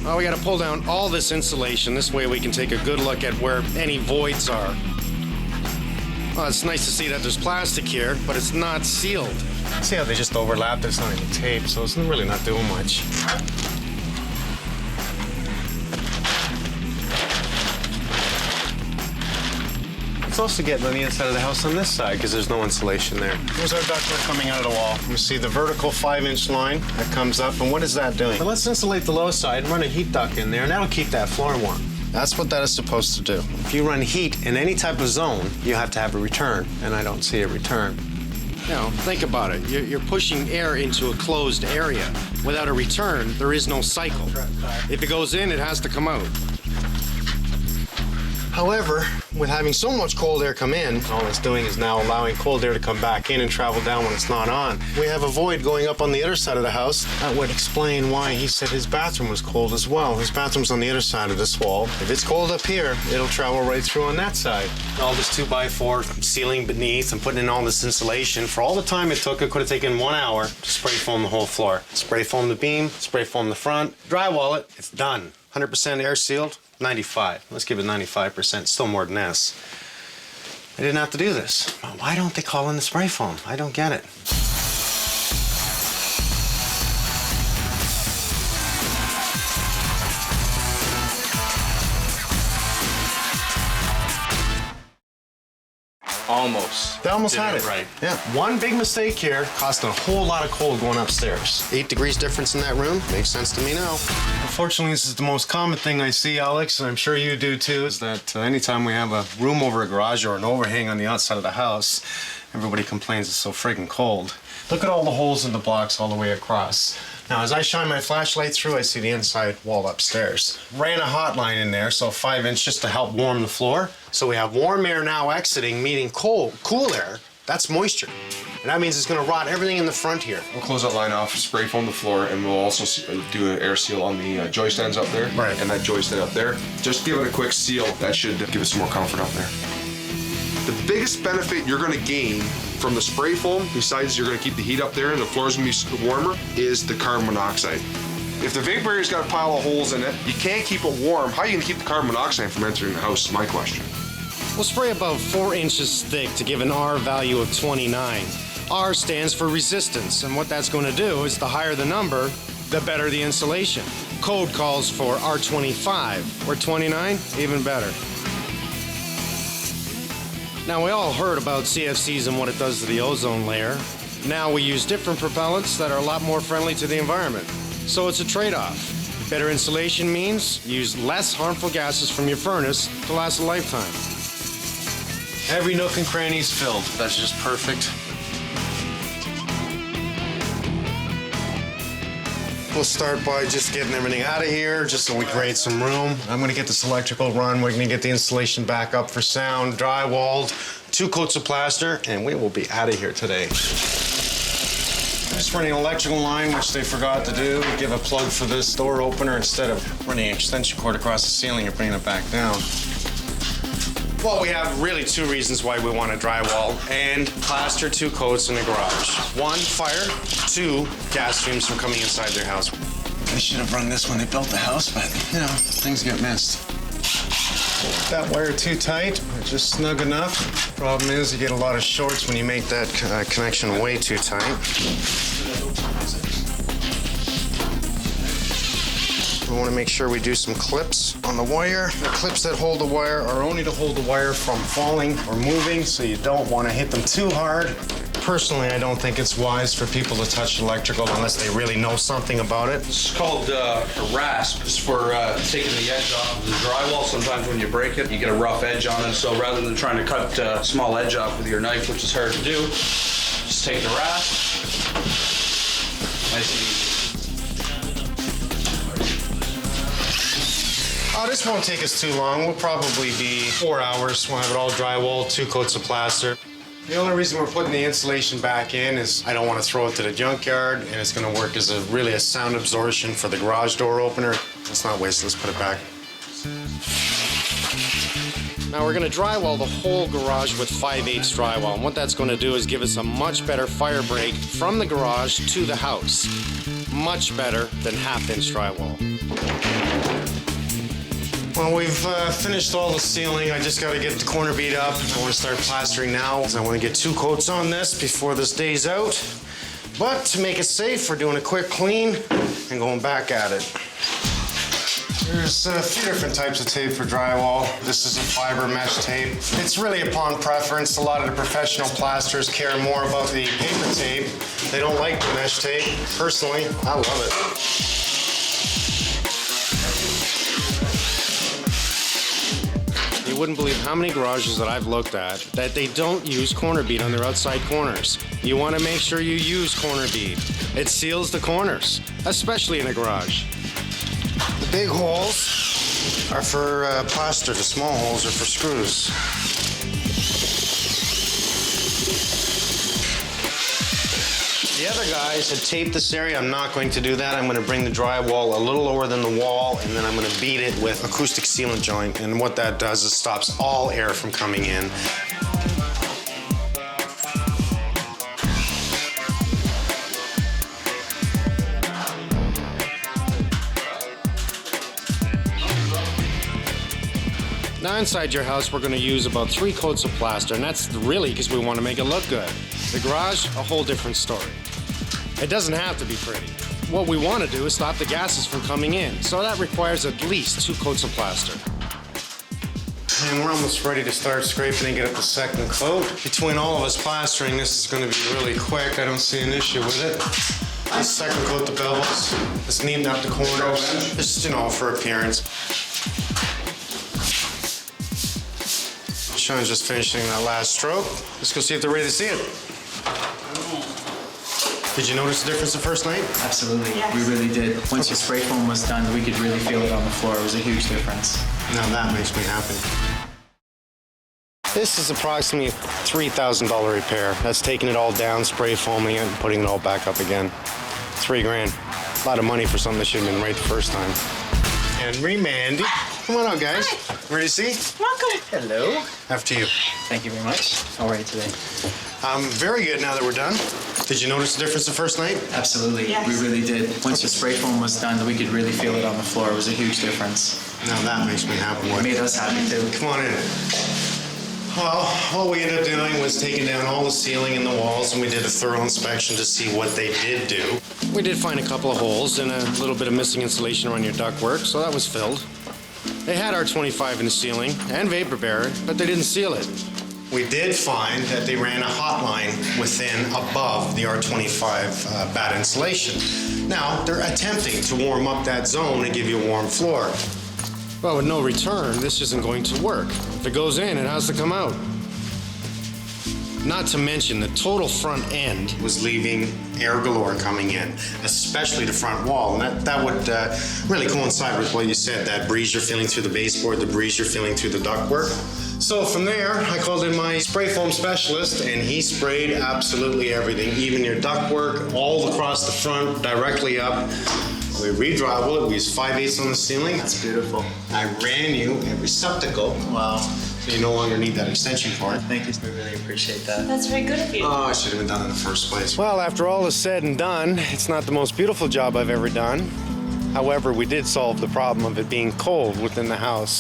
Well, we got to pull down all this insulation. This way we can take a good look at where any voids are. Well, it's nice to see that there's plastic here, but it's not sealed. See how they just overlap? There's not even tape, so it's really not doing much. It's also getting on the inside of the house on this side because there's no insulation there. Here's our ductwork coming out of the wall. You see the vertical 5-inch line that comes up, and what is that doing? But let's insulate the low side and run a heat duct in there, and that'll keep that floor warm. That's what that is supposed to do. If you run heat in any type of zone, you have to have a return, and I don't see a return. Now, think about it. You're pushing air into a closed area. Without a return, there is no cycle. If it goes in, it has to come out. However, with having so much cold air come in, all it's doing is now allowing cold air to come back in and travel down when it's not on. We have a void going up on the other side of the house. That would explain why he said his bathroom was cold as well. His bathroom's on the other side of this wall. If it's cold up here, it'll travel right through on that side. All this 2x4 ceiling beneath and putting in all this insulation. For all the time it took, it could have taken 1 hour to spray foam the whole floor. Spray foam the beam, spray foam the front, drywall it, it's done. 100% air sealed. 95. Let's give it 95%. Still more than this. I didn't have to do this. Why don't they call in the spray foam? I don't get it. Almost. They almost had it. Right. Yeah. One big mistake here cost a whole lot of cold going upstairs. 8 degrees difference in that room. Makes sense to me now. Unfortunately, this is the most common thing I see, Alex, and I'm sure you do too, is that anytime we have a room over a garage or an overhang on the outside of the house, everybody complains it's so friggin' cold. Look at all the holes in the blocks all the way across. Now, as I shine my flashlight through, I see the inside wall upstairs. Ran a hot line in there, so 5-inch just to help warm the floor. So we have warm air now exiting, meaning cool air. That's moisture. And that means it's gonna rot everything in the front here. We'll close that line off, spray foam the floor, and we'll also do an air seal on the joist ends up there. Right. And that joist end up there. Just give it a quick seal. That should give us some more comfort up there. The biggest benefit you're gonna gain from the spray foam, besides you're gonna keep the heat up there and the floor's gonna be warmer, is the carbon monoxide. If the vapor area's got a pile of holes in it, you can't keep it warm. How are you gonna keep the carbon monoxide from entering the house is my question. We'll spray about 4 inches thick to give an R value of 29. R stands for resistance, and what that's going to do is the higher the number, the better the insulation. Code calls for R25 or 29, even better. Now, we all heard about CFCs and what it does to the ozone layer. Now we use different propellants that are a lot more friendly to the environment. So it's a trade-off. Better insulation means use less harmful gases from your furnace to last a lifetime. Every nook and cranny is filled. That's just perfect. We'll start by just getting everything out of here, just so we create some room. I'm gonna get this electrical run. We're gonna get the installation back up for sound, drywalled, 2 coats of plaster, and we will be out of here today. Just running an electrical line, which they forgot to do. Give a plug for this door opener instead of running an extension cord across the ceiling and bringing it back down. Well, we have really 2 reasons why we want to drywall and plaster 2 coats in the garage. 1, fire. 2, gas streams from coming inside their house. They should have run this when they built the house, but, you know, things get missed. That wire too tight, or just snug enough. Problem is, you get a lot of shorts when you make that connection way too tight. We want to make sure we do some clips on the wire. The clips that hold the wire are only to hold the wire from falling or moving, so you don't want to hit them too hard. Personally, I don't think it's wise for people to touch electrical unless they really know something about it. It's called a rasp. It's for taking the edge off of the drywall. Sometimes when you break it, you get a rough edge on it. So rather than trying to cut a small edge off with your knife, which is hard to do, just take the rasp. Nice and easy. This won't take us too long. We'll probably be 4 hours. We'll have it all drywalled, 2 coats of plaster. The only reason we're putting the insulation back in is I don't want to throw it to the junkyard, and it's going to work as really a sound absorption for the garage door opener. Let's not waste it. Let's put it back. Now we're going to drywall the whole garage with 5/8 drywall, and what that's going to do is give us a much better fire break from the garage to the house. much better than half-inch drywall. Well, we've finished all the ceiling. I just got to get the corner beat up. I want to start plastering now. I want to get 2 coats on this before this day's out. But to make it safe, we're doing a quick clean and going back at it. There's a few different types of tape for drywall. This is a fiber mesh tape. It's really upon preference. A lot of the professional plasterers care more about the paper tape. They don't like the mesh tape. Personally, I love it. You wouldn't believe how many garages that I've looked at that they don't use corner bead on their outside corners. You want to make sure you use corner bead. It seals the corners, especially in a garage. The big holes are for plaster. The small holes are for screws. The other guys had taped this area. I'm not going to do that. I'm going to bring the drywall a little lower than the wall, and then I'm going to beat it with acoustic sealant joint. And what that does is stops all air from coming in. Now inside your house, we're going to use about 3 coats of plaster, and that's really because we want to make it look good. The garage, a whole different story. It doesn't have to be pretty. What we want to do is stop the gases from coming in, so that requires at least 2 coats of plaster. And we're almost ready to start scraping and get up the second coat. Between all of us plastering, this is going to be really quick. I don't see an issue with it. Let's second coat the bevels. Let's neaten up the corners. Just, for appearance. Sean's just finishing that last stroke. Let's go see if they're ready to see it. Did you notice the difference the first night? Absolutely, we really did. Once the spray foam was done, we could really feel it on the floor. It was a huge difference. Now that makes me happy. This is approximately a $3,000 repair. That's taking it all down, spray foaming it, and putting it all back up again. $3 grand. A lot of money for something that should have been right the first time. Henry, Mandy. Come on out, guys. Ready to see? Welcome. Hello. After you. Thank you very much. How are you today? Very good now that we're done. Did you notice the difference the first night? Absolutely, Yes. we really did. Once the spray foam was done, we could really feel it on the floor. It was a huge difference. Now that makes me happy. It made us happy too. Come on in. Well, all we ended up doing was taking down all the ceiling and the walls, and we did a thorough inspection to see what they did do. We did find a couple of holes and a little bit of missing insulation around your ductwork, so that was filled. They had R25 in the ceiling and vapor barrier, but they didn't seal it. We did find that they ran a hot line above the R25 bad insulation. Now, they're attempting to warm up that zone and give you a warm floor. Well, with no return, this isn't going to work. If it goes in, it has to come out. Not to mention, the total front end Was leaving air galore coming in, especially the front wall. And that would really coincide with what you said, that breeze you're feeling through the baseboard, the breeze you're feeling through the ductwork. So from there, I called in my spray foam specialist, and he sprayed absolutely everything, even your ductwork, all across the front, directly up. We re-drywalled it. We used 5/8 on the ceiling. That's beautiful. I ran you a receptacle, Wow. so you no longer need that extension cord. Thank you. We really appreciate that. That's very good of you. Oh, it should have been done in the first place. Well, after all is said and done, it's not the most beautiful job I've ever done. However, we did solve the problem of it being cold within the house.